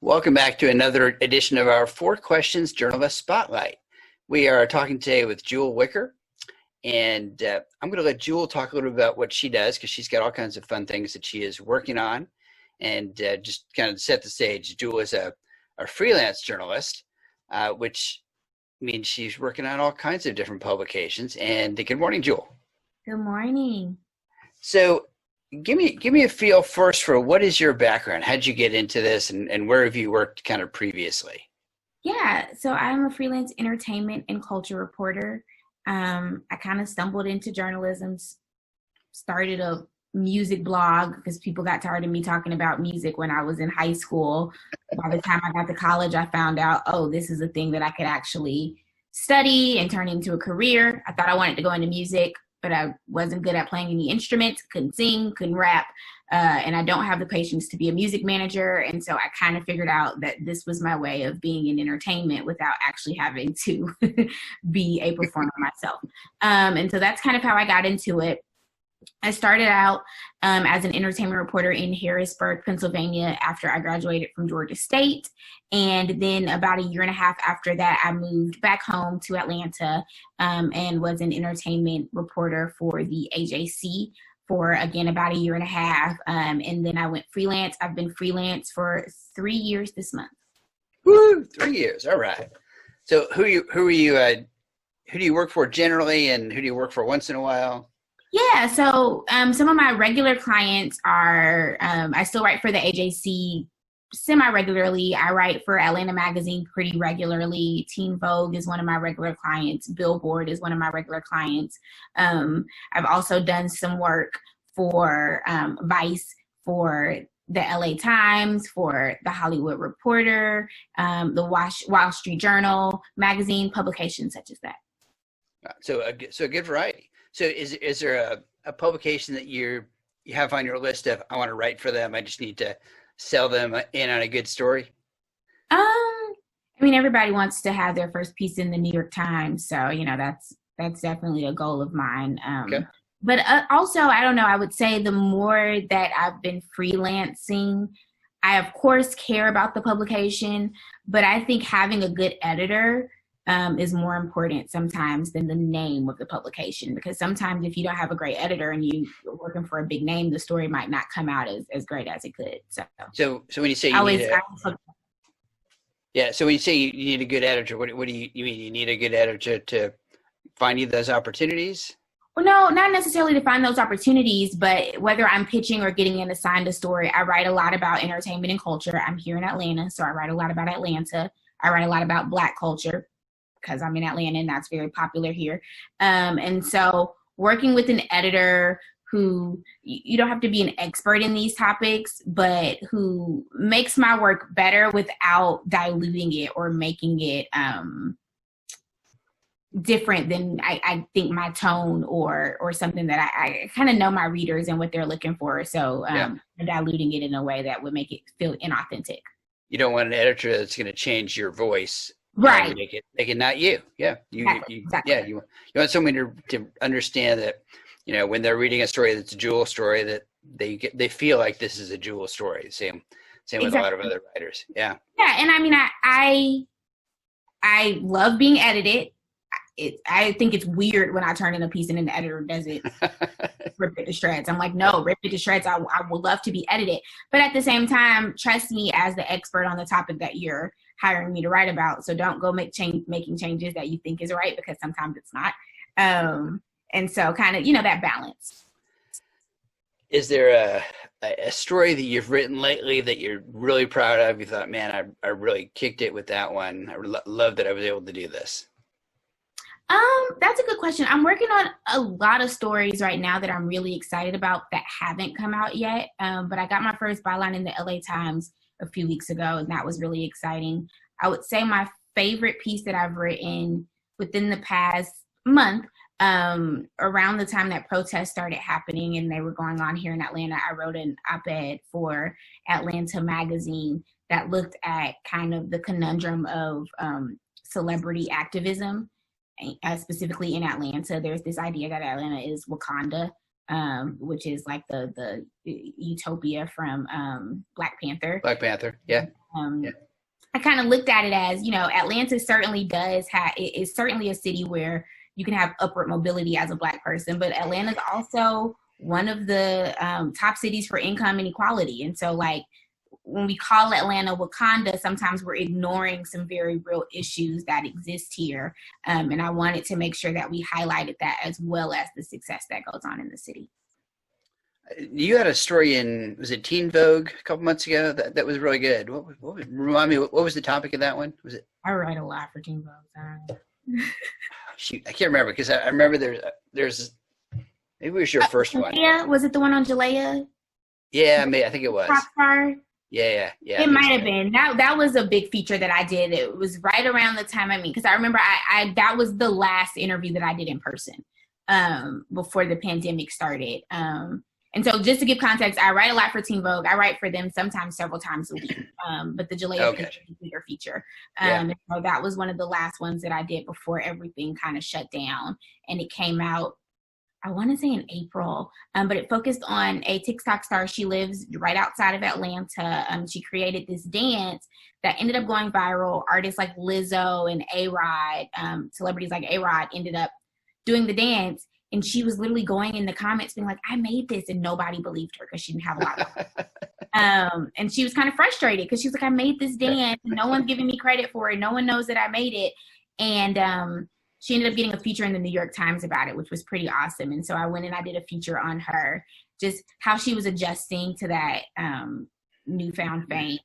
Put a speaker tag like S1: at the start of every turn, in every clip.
S1: Welcome back to another edition of our Four Questions Journalist Spotlight. We are talking today with Jewel Wicker, and I'm going to let Jewel talk a little bit about what she does because she's got all kinds of fun things that she is working on. And just kind of set the stage, Jewel is a freelance journalist, which means she's working on all kinds of different publications. And good morning, Jewel.
S2: Good morning.
S1: So give me a feel first for what is your background? How'd you get into this and where have you worked kind of previously?
S2: Yeah, so I'm a freelance entertainment and culture reporter. I kind of stumbled into journalism, started a music blog because people got tired of me talking about music when I was in high school. By the time I got to college, I found out, oh, this is a thing that I could actually study and turn into a career. I thought I wanted to go into music, but I wasn't good at playing any instruments, couldn't sing, couldn't rap, and I don't have the patience to be a music manager. And so I kind of figured out that this was my way of being in entertainment without actually having to be a performer myself. And so that's kind of how I got into it. I started out as an entertainment reporter in Harrisburg, Pennsylvania, after I graduated from Georgia State. And then about a year and a half after that, I moved back home to Atlanta and was an entertainment reporter for the AJC for, again, about a year and a half. And then I went freelance. I've been freelance for 3 years this month.
S1: Woo, 3 years. All right. So who do you work for generally, and who do you work for once in a while?
S2: Yeah, so some of my regular clients are, I still write for the AJC semi-regularly. I write for Atlanta Magazine pretty regularly. Teen Vogue is one of my regular clients. Billboard is one of my regular clients. I've also done some work for Vice, for the LA Times, for the Hollywood Reporter, the Wall Street Journal magazine, publications such as that.
S1: So a good variety. So is there a publication that you have on your list of, I want to write for them, I just need to sell them in on a good story?
S2: I mean, everybody wants to have their first piece in the New York Times. So, that's definitely a goal of mine.
S1: Okay.
S2: But also, I don't know, I would say the more that I've been freelancing, I, of course, care about the publication, but I think having a good editor is more important sometimes than the name of the publication, because sometimes if you don't have a great editor and you're working for a big name, the story might not come out as great as it could.
S1: So when you say so when you say you need a good editor, what do you mean? You need a good editor to find you those opportunities?
S2: Well, no, not necessarily to find those opportunities, but whether I'm pitching or getting an assigned a story, I write a lot about entertainment and culture. I'm here in Atlanta, so I write a lot about Atlanta. I write a lot about Black culture, because I'm in Atlanta and that's very popular here. And so working with an editor who, you don't have to be an expert in these topics, but who makes my work better without diluting it or making it different than I think my tone or something that I kind of know my readers and what they're looking for. So diluting it in a way that would make it feel inauthentic.
S1: You don't want an editor that's going to change your voice.
S2: Right.
S1: Make it not you. Yeah.
S2: Exactly.
S1: You want someone to understand that, when they're reading a story that's a Jewel story, that they feel like this is a Jewel story. Same with a lot of other writers. Yeah. Yeah.
S2: And I mean, I love being edited. I think it's weird when I turn in a piece and an editor does it rip it to shreds. I'm like, no, rip it to shreds. I would love to be edited. But at the same time, trust me as the expert on the topic that you're hiring me to write about. So don't go making changes that you think is right, because sometimes it's not. And so kind of, that balance.
S1: Is there a story that you've written lately that you're really proud of? You thought, man, I really kicked it with that one. I love that I was able to do this.
S2: That's a good question. I'm working on a lot of stories right now that I'm really excited about that haven't come out yet. But I got my first byline in the LA Times a few weeks ago, and that was really exciting. I would say my favorite piece that I've written within the past month, around the time that protests started happening and they were going on here in Atlanta, I wrote an op-ed for Atlanta Magazine that looked at kind of the conundrum of celebrity activism. Specifically in Atlanta, there's this idea that Atlanta is Wakanda, which is like the utopia from Black Panther.
S1: Black Panther, yeah. Yeah.
S2: I kind of looked at it as, Atlanta certainly does have, it's certainly a city where you can have upward mobility as a Black person, but Atlanta's also one of the top cities for income inequality. And so, like, when we call Atlanta Wakanda, sometimes we're ignoring some very real issues that exist here. And I wanted to make sure that we highlighted that, as well as the success that goes on in the city.
S3: You had a story in, was it Teen Vogue a couple months ago? That was really good. Remind me, what was the topic of that one? Was it?
S2: I write a lot for Teen Vogue.
S3: Shoot, I can't remember, because I remember there's maybe it was your first one.
S2: Yeah, was it the one on Jalea?
S3: Yeah, I think it was.
S2: Popstar?
S3: Yeah.
S2: It might have been. That was a big feature that I did. It was right around the time, because I remember I that was the last interview that I did in person before the pandemic started. And so, just to give context, I write a lot for Teen Vogue. I write for them sometimes several times a week. But the Jalea feature is a bigger feature. And so that was one of the last ones that I did before everything kind of shut down. And it came out, I want to say in April, but it focused on a TikTok star. She lives right outside of Atlanta. She created this dance that ended up going viral. Artists like Lizzo and A-Rod, celebrities like A-Rod ended up doing the dance. And she was literally going in the comments being like, I made this, and nobody believed her because she didn't have a lot of and she was kind of frustrated because she was like, I made this dance and no one's giving me credit for it. No one knows that I made it. And she ended up getting a feature in the New York Times about it, which was pretty awesome. And so I went and I did a feature on her, just how she was adjusting to that newfound fame,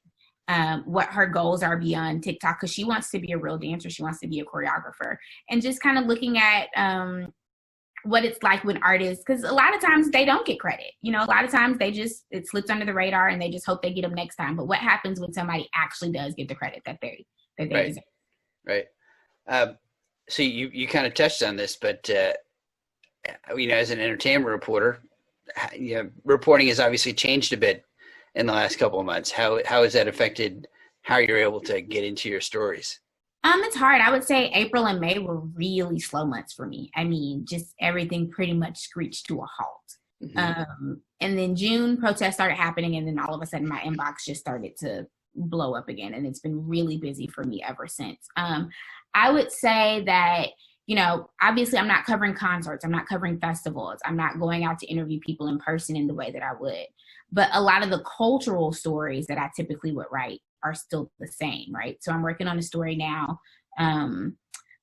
S2: what her goals are beyond TikTok, because she wants to be a real dancer. She wants to be a choreographer, and just kind of looking at what it's like when artists, because a lot of times they don't get credit. A lot of times it slips under the radar and they just hope they get them next time. But what happens when somebody actually does get the credit that they deserve?
S3: Right. So you kind of touched on this, but as an entertainment reporter, reporting has obviously changed a bit in the last couple of months. How has that affected how you're able to get into your stories?
S2: It's hard. I would say April and May were really slow months for me. I mean, just everything pretty much screeched to a halt. Mm-hmm. And then June, protests started happening, and then all of a sudden my inbox just started to blow up again, and it's been really busy for me ever since. I would say that, obviously I'm not covering concerts, I'm not covering festivals, I'm not going out to interview people in person in the way that I would. But a lot of the cultural stories that I typically would write are still the same, right? So I'm working on a story now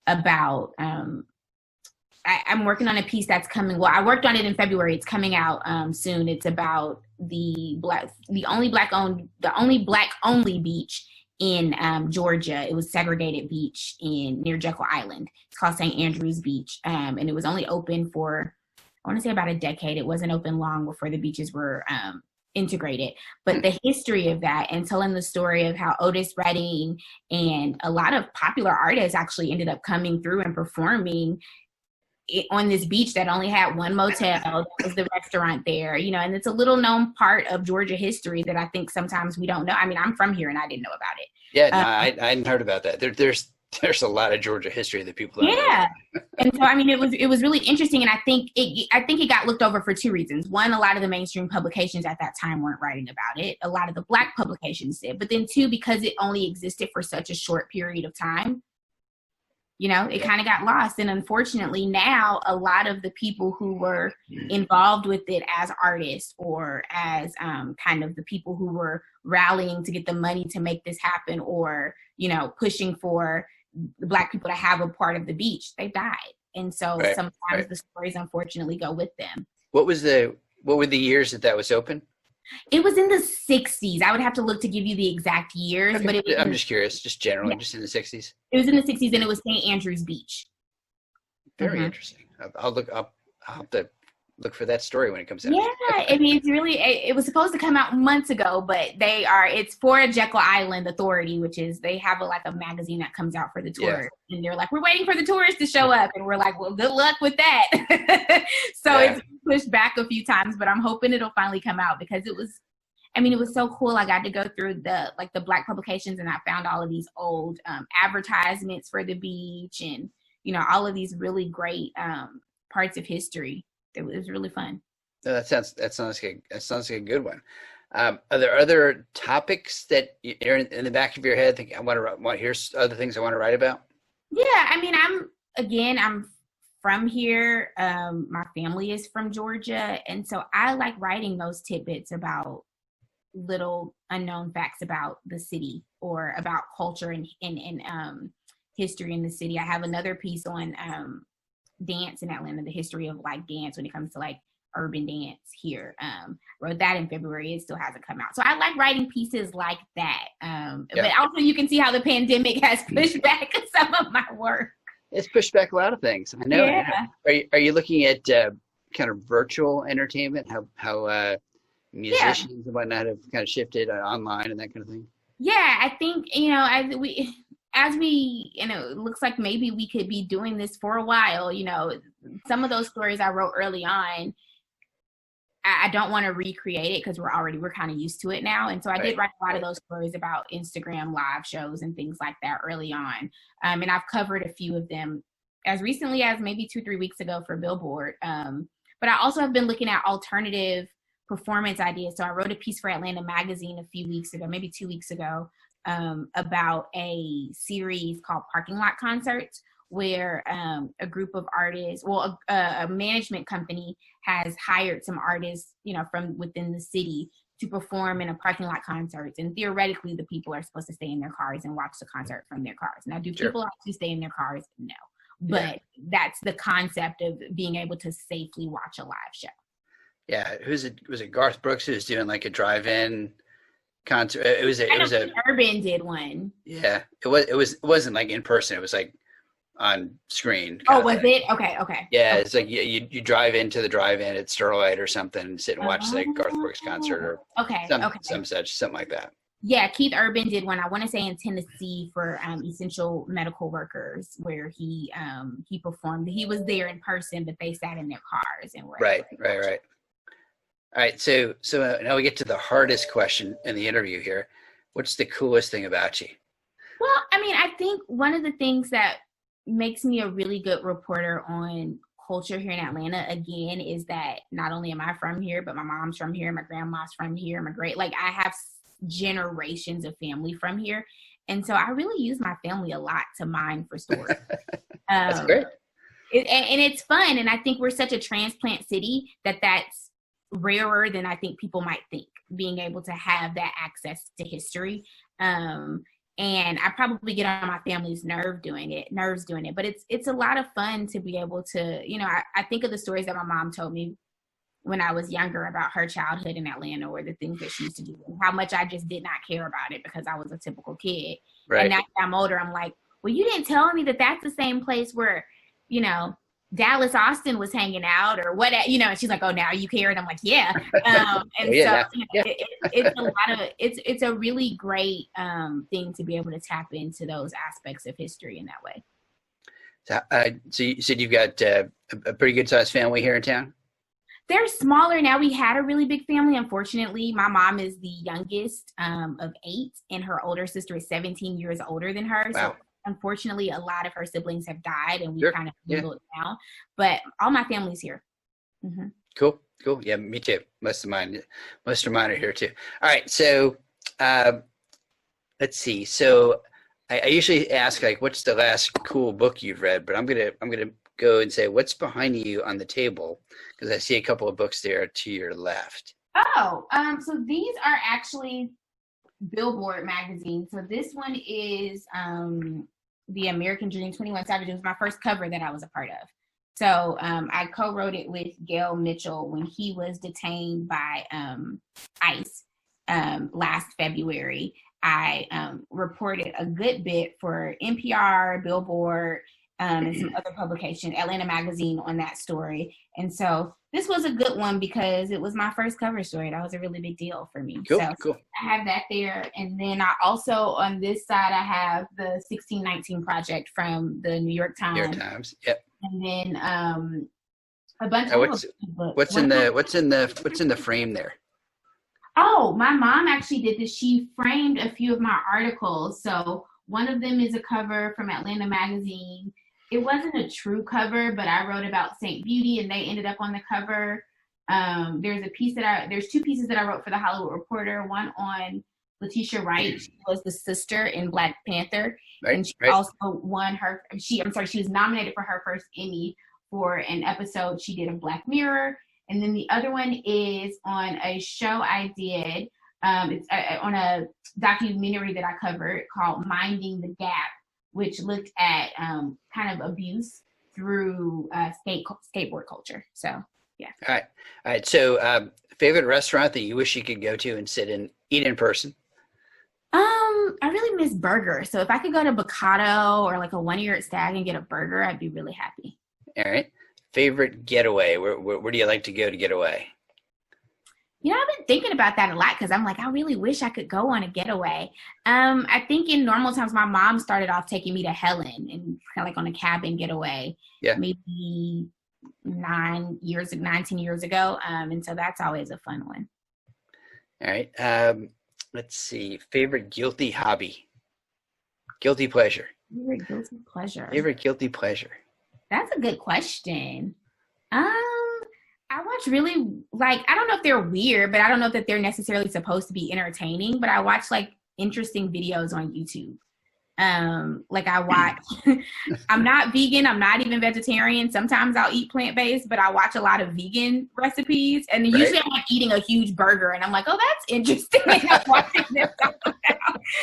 S2: about, I'm working on a piece that's coming. Well, I worked on it in February. It's coming out soon. It's about the only black only beach in Georgia. It was segregated beach near Jekyll Island. It's called St. Andrews Beach. And it was only open for, I want to say, about a decade. It wasn't open long before the beaches were integrated. But the history of that, and telling the story of how Otis Redding and a lot of popular artists actually ended up coming through and performing on this beach that only had one motel. That was the restaurant there, and it's a little known part of Georgia history that I think sometimes we don't know. I mean, I'm from here and I didn't know about it.
S3: Yeah, no, I hadn't heard about that. There's a lot of Georgia history that people don't know.
S2: And so, I mean, it was really interesting, and I think it got looked over for two reasons. One, a lot of the mainstream publications at that time weren't writing about it. A lot of the Black publications did. But then two, because it only existed for such a short period of time, it kind of got lost. And unfortunately now, a lot of the people who were involved with it as artists, or as kind of the people who were rallying to get the money to make this happen, or, pushing for the Black people to have a part of the beach, they died. And so sometimes the stories unfortunately go with them.
S3: What were the years that was open?
S2: It was in the 60s. I would have to look to give you the exact years,
S3: okay.
S2: But
S3: I'm just curious, just generally, just in the 60s.
S2: It was in the 60s, and it was St. Andrews Beach.
S3: Very interesting. I'll have to look for that story when it comes out.
S2: Yeah, I mean, it's really, it was supposed to come out months ago, but it's for Jekyll Island Authority, which is, they have a magazine that comes out for the tourists. Yeah. And they're like, we're waiting for the tourists to show up. And we're like, well, good luck with that. So it's pushed back a few times, but I'm hoping it'll finally come out, because it was so cool. I got to go through the Black publications, and I found all of these old advertisements for the beach, and, all of these really great parts of history. It was really fun.
S3: No, that sounds like a good one. Are there other topics that you're in the back of your head? Think I want to here's other things I want to write about.
S2: Yeah, I mean, I'm from here. My family is from Georgia, and so I like writing those tidbits about little unknown facts about the city or about culture and history in the city. I have another piece on dance in Atlanta, the history of like dance when it comes to like urban dance here. Wrote that in February. It still hasn't come out. So I like writing pieces like that. But also you can see how the pandemic has pushed back some of my work.
S3: It's pushed back a lot of things. I know.
S2: Yeah.
S3: Are you looking at kind of virtual entertainment? How musicians and whatnot have kind of shifted online and that kind of thing?
S2: Yeah, I think, as we, it looks like maybe we could be doing this for a while. Some of those stories I wrote early on, I don't want to recreate it because we're kind of used to it now. And so I did write a lot of those stories about Instagram live shows and things like that early on. And I've covered a few of them as recently as maybe 2-3 weeks ago for Billboard. But I also have been looking at alternative performance ideas. So I wrote a piece for Atlanta Magazine a few weeks ago, maybe 2 weeks ago, about a series called Parking Lot Concerts, where a group of artists, a management company has hired some artists, from within the city to perform in a parking lot concerts. And theoretically, the people are supposed to stay in their cars and watch the concert from their cars. Now, do people actually stay in their cars? No. But that's the concept of being able to safely watch a live show.
S3: Yeah, was it Garth Brooks who was doing like a drive-in concert? It was
S2: Urban did one.
S3: Yeah, it wasn't like in person. It was like on screen.
S2: Oh, was it? Okay.
S3: Yeah,
S2: okay.
S3: it's like you drive into the drive-in at Sterlite or something and sit and watch the Garth Brooks concert or something like that.
S2: Yeah, Keith Urban did one, I want to say in Tennessee, for essential medical workers, where he performed. He was there in person, but they sat in their cars and were
S3: Right. All right, so now we get to the hardest question in the interview here. What's the coolest thing about you?
S2: Well, I mean, I think one of the things that makes me a really good reporter on culture here in Atlanta, again, is that not only am I from here, but my mom's from here, my grandma's from here, I have generations of family from here. And so I really use my family a lot to mine for stories.
S3: That's great.
S2: And it's fun. And I think we're such a transplant city that's rarer than I think people might think, being able to have that access to history. And I probably get on my family's nerves doing it, but it's a lot of fun to be able to, I think of the stories that my mom told me when I was younger about her childhood in Atlanta, or the things that she used to do, and how much I just did not care about it because I was a typical kid. Right. And now that I'm older, I'm like, well, you didn't tell me that that's the same place where, Dallas Austin was hanging out, or what, and she's like, oh, now you care? And I'm like, yeah. It's a really great thing to be able to tap into those aspects of history in that way.
S3: So you said you've got a pretty good sized family here in town?
S2: They're smaller now. We had a really big family. Unfortunately, my mom is the youngest of 8, and her older sister is 17 years older than her.
S3: Wow.
S2: So unfortunately, a lot of her siblings have died, and we kind of handle it now. But all my family's here. Mm-hmm.
S3: Cool. Yeah, me too. Most of mine are here too. All right. So let's see. So I usually ask, like, what's the last cool book you've read? But I'm gonna go and say, what's behind you on the table? Because I see a couple of books there to your left.
S2: Oh, so these are actually Billboard magazine. So this one is The American Dream, 21 Savages. It was my first cover that I was a part of. So I co-wrote it with Gail Mitchell when he was detained by ICE last February. I reported a good bit for NPR, Billboard, and some other publication, Atlanta Magazine, on that story. And so this was a good one because it was my first cover story. That was a really big deal for me.
S3: Cool.
S2: I have that there. And then I also, on this side, I have the 1619 Project from the New York Times.
S3: Yep.
S2: And then a bunch of books.
S3: What's in the frame there?
S2: Oh, my mom actually did this. She framed a few of my articles. So one of them is a cover from Atlanta Magazine. It wasn't a true cover, but I wrote about St. Beauty, and they ended up on the cover. There's two pieces that I wrote for the Hollywood Reporter. One on Letitia Wright. She was the sister in Black Panther, and she also won her. She was nominated for her first Emmy for an episode she did of Black Mirror. And then the other one is on a show I did. It's on a documentary that I covered called "Minding the Gap," which looked at kind of abuse through skateboard culture. So yeah.
S1: All right. So, favorite restaurant that you wish you could go to and sit and eat in person?
S2: I really miss burgers. So if I could go to Bocado or like a one-eared stag and get a burger, I'd be really happy.
S1: All right. Favorite getaway? Where do you like to go to get away?
S2: You know, I've been thinking about that a lot because I'm like, I really wish I could go on a getaway. I think in normal times, my mom started off taking me to Helen and kind of like on a cabin getaway.
S1: Yeah.
S2: Maybe 19 years ago. And so that's always a fun one.
S1: All right. Let's see. Favorite guilty hobby? Guilty pleasure.
S2: Favorite guilty pleasure.
S1: Favorite guilty pleasure.
S2: That's a good question. I watch really, like, I don't know if they're weird, but I don't know that they're necessarily supposed to be entertaining, but I watch like interesting videos on YouTube. Like I watch, I'm not vegan. I'm not even vegetarian. Sometimes I'll eat plant-based, but I watch a lot of vegan recipes. And usually I'm like eating a huge burger and I'm like, oh, that's interesting. And I'm watching this.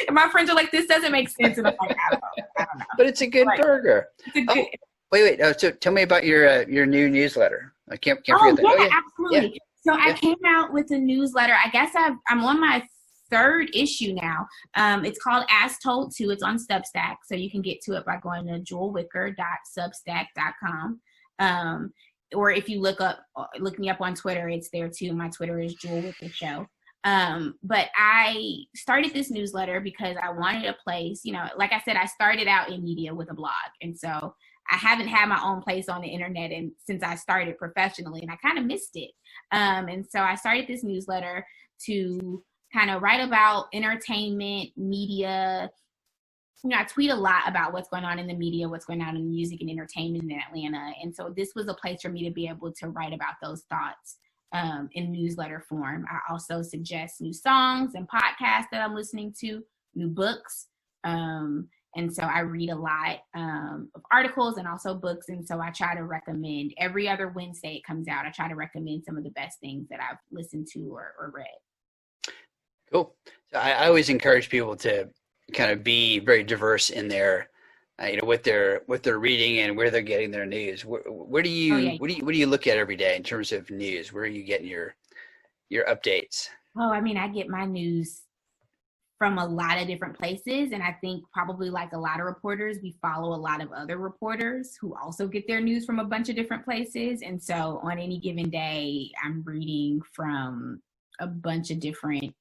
S2: And my friends are like, this doesn't make sense. And I'm like, I don't know.
S1: But it's a good burger.
S2: It's a good,
S1: Wait. So tell me about your new newsletter. I can't forget that.
S2: Yeah, absolutely. Yeah. So I came out with a newsletter. I guess I'm on my third issue now. It's called As Told To. It's on Substack, so you can get to it by going to jewelwicker.substack.com. Or if you look me up on Twitter, it's there too. My Twitter is Jewel Wicker Show. But I started this newsletter because I wanted a place, you know, like I said, I started out in media with a blog. And so I haven't had my own place on the internet and since I started professionally, and I kind of missed it. And so I started this newsletter to kind of write about entertainment, media. You know, I tweet a lot about what's going on in the media, what's going on in music and entertainment in Atlanta. And so this was a place for me to be able to write about those thoughts in newsletter form. I also suggest new songs and podcasts that I'm listening to, new books. And so I read a lot of articles and also books. And so I try to recommend every other Wednesday it comes out. I try to recommend some of the best things that I've listened to or read.
S1: Cool. So I always encourage people to kind of be very diverse in their, what they're reading and where they're getting their news. What do you look at every day in terms of news? Where are you getting your updates?
S2: Oh, I mean, I get my news from a lot of different places. And I think probably like a lot of reporters, we follow a lot of other reporters who also get their news from a bunch of different places. And so on any given day, I'm reading from a bunch of different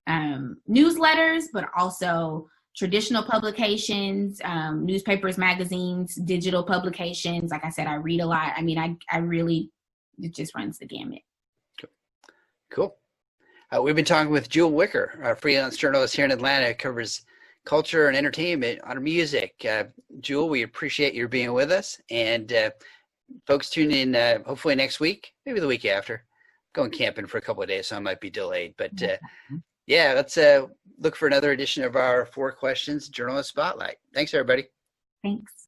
S2: newsletters, but also traditional publications, newspapers, magazines, digital publications. Like I said, I read a lot. I mean, I really, it just runs the gamut.
S1: Cool. We've been talking with Jewel Wicker, a freelance journalist here in Atlanta, who covers culture and entertainment on music. Jewel, we appreciate your being with us. And folks, tune in hopefully next week, maybe the week after. Going camping for a couple of days, so I might be delayed. But yeah, let's look for another edition of our 4 Questions Journalist Spotlight. Thanks, everybody.
S2: Thanks.